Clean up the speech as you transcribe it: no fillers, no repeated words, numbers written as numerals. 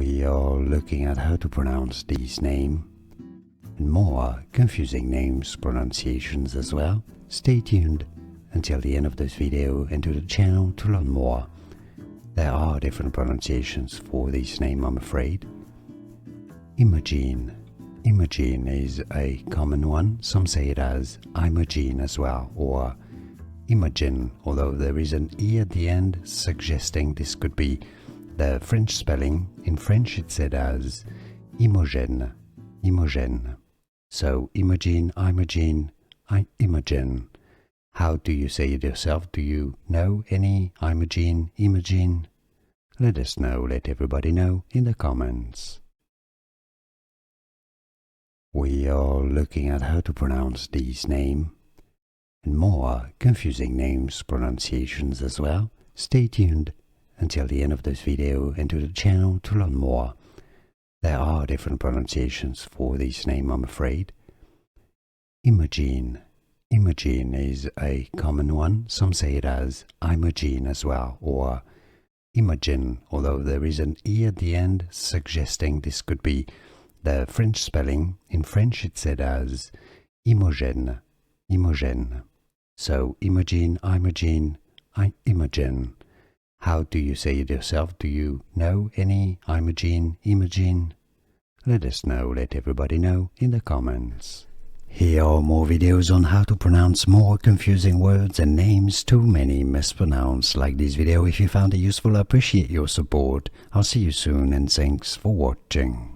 We are looking at how to pronounce these names and more confusing names pronunciations as well. Stay tuned until the end of this video and to the channel to learn more. There are different pronunciations for this name, I'm afraid. Imogene. Imogene is a common one. Some say it as Imogene as well, or Imogen, although there is an E at the end, suggesting this could be the French spelling. In French it's said as Imogene, Imogene. So Imogene, Imogene, Imogen. How do you say it yourself? Do you know any Imogene, Imogen? Let us know, let everybody know in the comments. We are looking at how to pronounce these names and more confusing names pronunciations as well. Stay tuned until the end of this video and to the channel to learn more. There are different pronunciations for this name, I'm afraid. Imogene. Imogene is a common one. Some say it as Imogene as well, or Imogen, although there is an E at the end, suggesting this could be the French spelling. In French it's said as Imogene, Imogen. So Imogene, Imogene, Imogen. How do you say it yourself? Do you know any Imogene, Imogen? Let us know, let everybody know in the comments. Here are more videos on how to pronounce more confusing words and names too many mispronounced. Like this video if you found it useful. I appreciate your support. I'll see you soon and thanks for watching.